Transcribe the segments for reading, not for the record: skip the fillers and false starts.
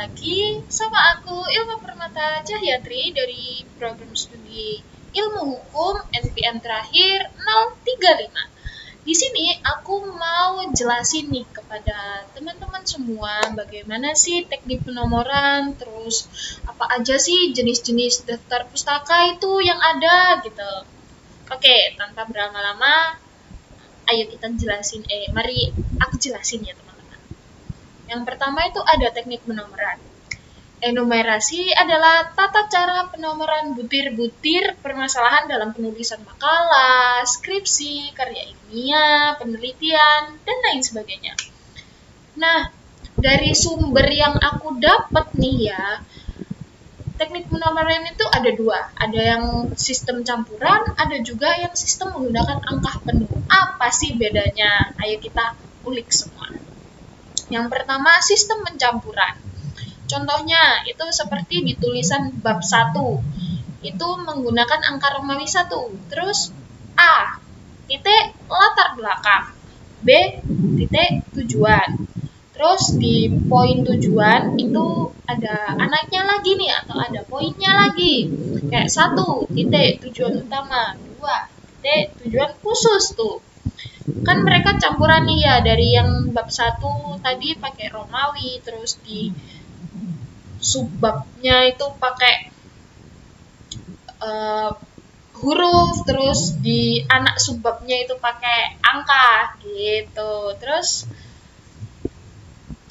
lagi sama aku Ilma Permata Cahyatri dari program studi Ilmu Hukum NPM terakhir 035. Di sini aku mau jelasin nih kepada teman-teman semua bagaimana sih teknik penomoran, terus apa aja sih jenis-jenis daftar pustaka itu yang ada gitu. Oke, tanpa berlama-lama, ayo kita jelasin. Mari aku jelasin ya teman-teman. Yang pertama itu ada teknik penomoran. Enumerasi adalah tata cara penomoran butir-butir permasalahan dalam penulisan makalah, skripsi, karya ilmiah, penelitian, dan lain sebagainya. Nah, dari sumber yang aku dapat nih ya, teknik penomoran itu ada dua. Ada yang sistem campuran, ada juga yang sistem menggunakan angka penuh. Apa sih bedanya? Ayo kita ulik semua. Yang pertama, sistem pencampuran. Contohnya, itu seperti di tulisan bab 1. Itu menggunakan angka Romawi 1. Terus, A, titik latar belakang. B, titik tujuan. Terus di poin tujuan itu ada anaknya lagi nih, atau ada poinnya lagi. Kayak 1, titik tujuan utama. 2, titik tujuan khusus tuh. Kan mereka campuran nih ya, dari yang bab 1 tadi pakai Romawi, terus di subbabnya itu pakai huruf, terus di anak subbabnya itu pakai angka gitu. Terus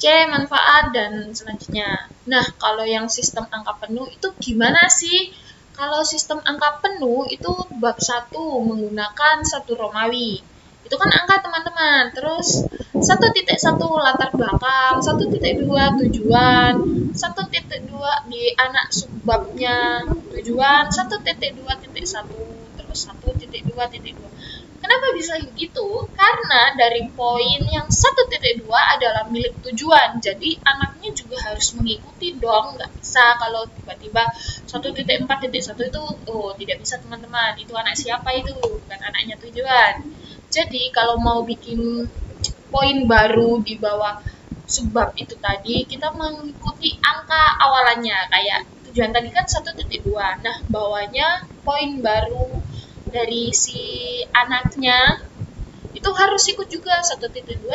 C, manfaat, dan selanjutnya. Nah, kalau yang sistem angka penuh itu gimana sih? Kalau sistem angka penuh itu bab 1 menggunakan 1 Romawi. Itu kan angka teman-teman. Terus 1.1 latar belakang, 1.2 tujuan, 1.2 di anak subbabnya tujuan, 1.2.1, terus 1.2.2. Kenapa bisa begitu? Karena dari poin yang 1.2 adalah milik tujuan. Jadi anaknya juga harus mengikuti dong. Nggak bisa kalau tiba-tiba 1.4.1 itu, tidak bisa teman-teman. Itu anak siapa itu? Bukan anaknya tujuan. Jadi kalau mau bikin poin baru di bawah subbab itu tadi, kita mengikuti angka awalannya. Kayak tujuan tadi kan 1.2. Nah, bawahnya poin baru dari si anaknya itu harus ikut juga 1.2.1,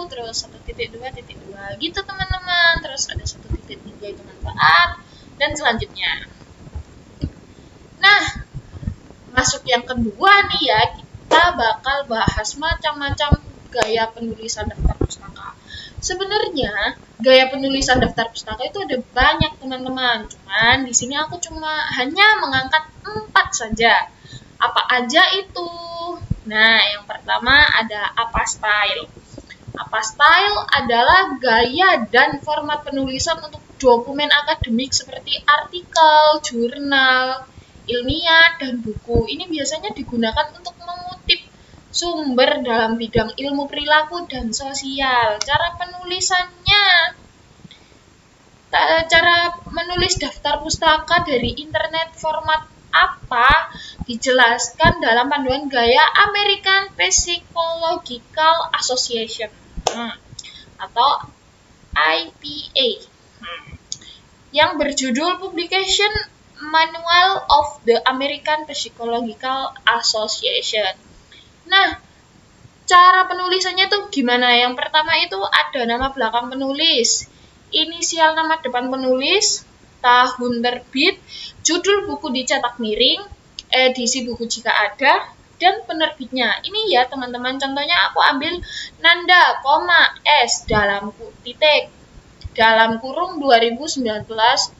terus 1.2.2 gitu teman-teman. Terus ada 1.3 itu manfaat, dan selanjutnya. Nah, masuk yang kedua nih ya, kita bakal bahas macam-macam gaya penulisan daftar pustaka. Sebenarnya gaya penulisan daftar pustaka itu ada banyak teman-teman. Cuman di sini aku hanya mengangkat 4 saja. Apa aja itu? Nah, yang pertama ada apostyle. Apostyle adalah gaya dan format penulisan untuk dokumen akademik seperti artikel, jurnal, ilmiah, dan buku. Ini biasanya digunakan untuk mengutip sumber dalam bidang ilmu perilaku dan sosial. Cara menulis daftar pustaka dari internet format apa dijelaskan dalam panduan gaya American Psychological Association atau IPA yang berjudul Publication Manual of the American Psychological Association. Nah, cara penulisannya tuh gimana? Yang pertama itu ada nama belakang penulis, inisial nama depan penulis, tahun terbit, judul buku dicetak miring, edisi buku jika ada, dan penerbitnya. Ini ya teman-teman, contohnya aku ambil Nanda, S dalam titik, dalam kurung 2019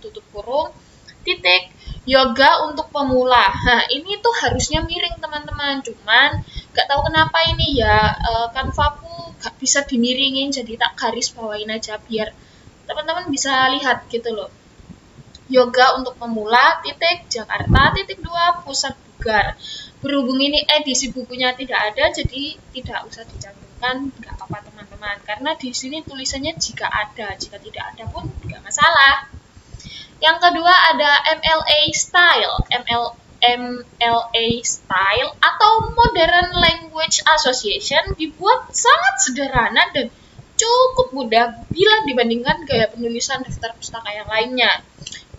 tutup kurung, titik, yoga untuk pemula. Nah, ini tuh harusnya miring teman-teman, cuman gak tahu kenapa ini ya, kanvaku gak bisa dimiringin, jadi tak garis bawain aja biar teman-teman bisa lihat gitu loh. Yoga untuk pemula, titik, Jakarta, titik 2, Pusat Bugar. Berhubung ini edisi bukunya tidak ada, jadi tidak usah dicantumkan, nggak apa-apa teman-teman. Karena di sini tulisannya jika ada, jika tidak ada pun nggak masalah. Yang kedua ada MLA Style. MLA Style atau Modern Language Association dibuat sangat sederhana dan cukup mudah bila dibandingkan gaya penulisan daftar pustaka yang lainnya.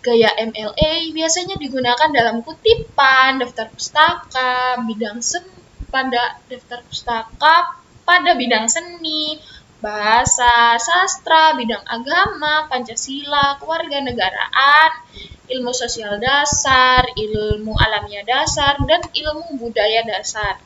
Gaya MLA biasanya digunakan dalam kutipan, daftar pustaka, pada bidang seni, bahasa, sastra, bidang agama, Pancasila, kewarganegaraan, ilmu sosial dasar, ilmu alamiah dasar, dan ilmu budaya dasar.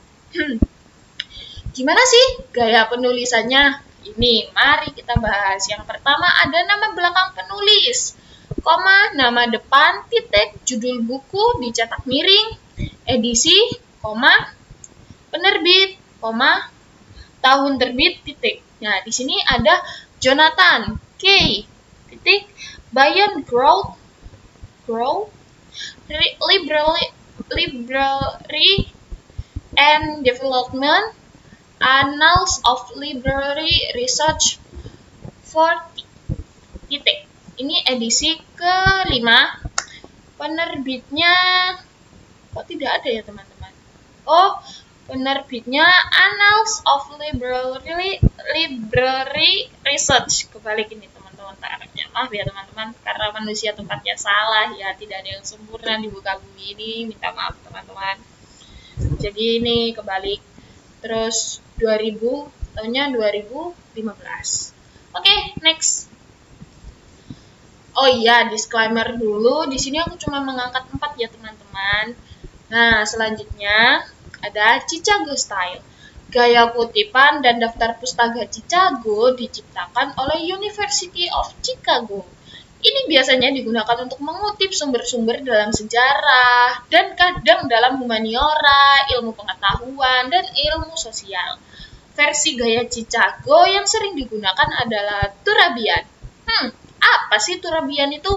Gimana sih gaya penulisannya? Ini, mari kita bahas. Yang pertama ada nama belakang penulis, koma, nama depan, titik, judul buku dicetak miring, edisi, koma, penerbit, koma, tahun terbit, titik. Nah, di sini ada Jonathan K. titik, Bayern Growth, Library and Development, Annals of Library Research 40, titik. Ini edisi ke-5. Penerbitnya kok tidak ada ya teman-teman? Oh, penerbitnya Annals of Library Research. Kebalik ini teman-teman tariknya. Maaf ya teman-teman, karena manusia tempatnya salah ya, tidak ada yang sempurna di muka bumi ini. Minta maaf teman-teman. Jadi ini kebalik. Terus 2000, tahunnya 2015. Oke, next. Oh iya, disclaimer dulu. Di sini aku cuma mengangkat 4 ya teman-teman. Nah, selanjutnya ada Chicago Style. Gaya kutipan dan daftar pustaka Chicago diciptakan oleh University of Chicago. Ini biasanya digunakan untuk mengutip sumber-sumber dalam sejarah dan kadang dalam humaniora, ilmu pengetahuan, dan ilmu sosial. Versi gaya Chicago yang sering digunakan adalah Turabian. Apa sih Turabian itu?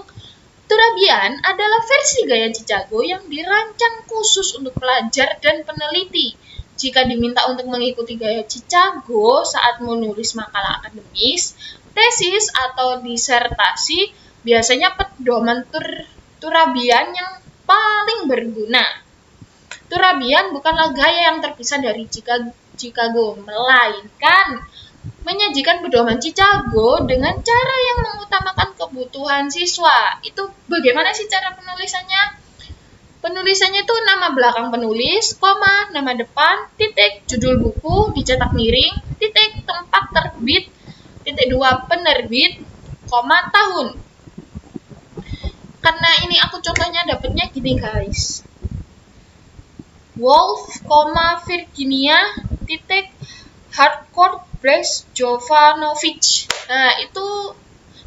Turabian adalah versi gaya Chicago yang dirancang khusus untuk pelajar dan peneliti. Jika diminta untuk mengikuti gaya Chicago saat menulis makalah akademis, tesis, atau disertasi, biasanya pedoman Turabian yang paling berguna. Turabian bukanlah gaya yang terpisah dari Chicago, melainkan menyajikan pedoman Chicago dengan cara yang mengutamakan kebutuhan siswa. Itu bagaimana sih cara penulisannya? Penulisannya itu nama belakang penulis, koma, nama depan, titik, judul buku dicetak miring, titik, tempat terbit, titik 2 penerbit, koma, tahun. Karena ini aku contohnya dapatnya gini guys. Wolf, Virginia, titik, Harcourt Brace Jovanovic. Nah, itu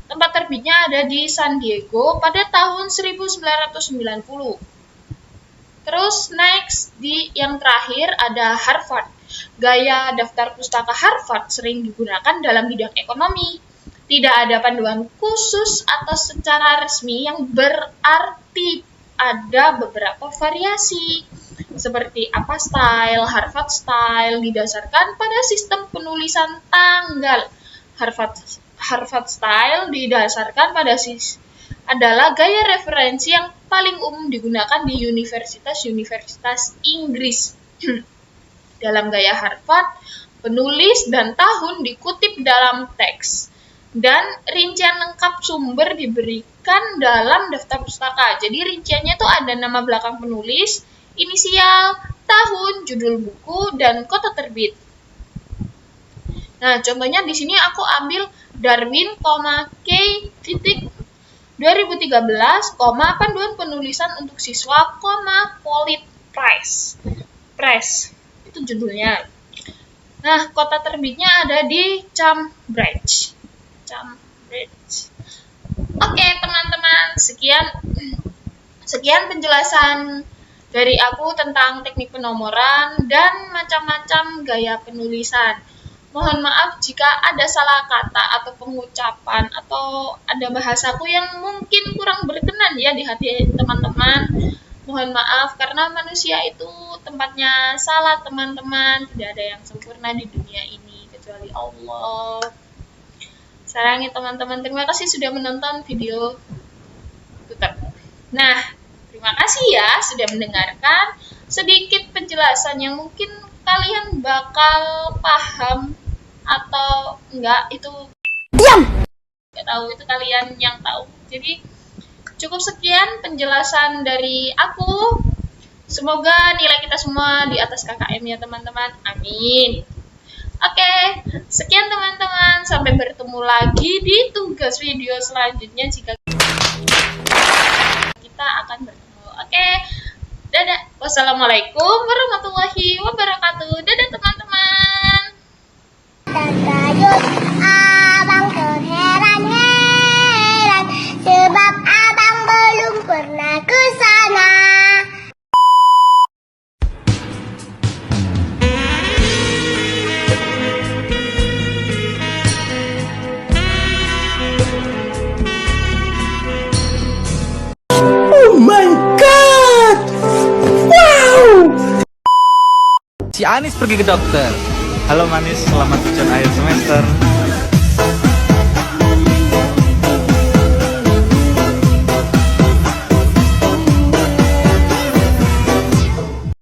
tempat terbitnya ada di San Diego pada tahun 1990. Terus next, di yang terakhir ada Harvard. Gaya daftar pustaka Harvard sering digunakan dalam bidang ekonomi. Tidak ada panduan khusus atau secara resmi yang berarti ada beberapa variasi. Seperti apa style, Harvard style didasarkan pada sistem penulisan tanggal. Harvard style didasarkan pada adalah gaya referensi yang paling umum digunakan di universitas Inggris. Dalam gaya Harvard, penulis dan tahun dikutip dalam teks, dan rincian lengkap sumber diberikan dalam daftar pustaka. Jadi rinciannya itu ada nama belakang penulis, inisial, tahun, judul buku, dan kota terbit. Nah, contohnya di sini aku ambil Darwin, K, titik, 2013, panduan penulisan untuk siswa, Polit Press. Itu judulnya. Nah, kota terbitnya ada di Cambridge. Oke, teman-teman, sekian penjelasan dari aku tentang teknik penomoran dan macam-macam gaya penulisan. Mohon maaf jika ada salah kata atau pengucapan atau ada bahasaku yang mungkin kurang berkenan ya di hati teman-teman. Mohon maaf karena manusia itu tempatnya salah teman-teman. Tidak ada yang sempurna di dunia ini kecuali Allah. Sarangi teman-teman, terima kasih sudah menonton video tutor. Nah, terima kasih ya sudah mendengarkan sedikit penjelasan yang mungkin kalian bakal paham atau enggak itu Diam. nggak tahu, itu kalian yang tahu. Jadi cukup sekian penjelasan dari aku. Semoga nilai kita semua di atas KKM ya teman-teman. Amin. Oke, sekian teman-teman. Sampai bertemu lagi di tugas video selanjutnya jika kita akan bertemu. Oke, dadah. Wassalamualaikum warahmatullahi wabarakatuh. Dadah teman-teman. Terkejut abang terheran-heran sebab abang belum pernah ke sana. Oh my god! Wow! Si Anis pergi ke dokter. Halo Manis, selamat ujian akhir semester.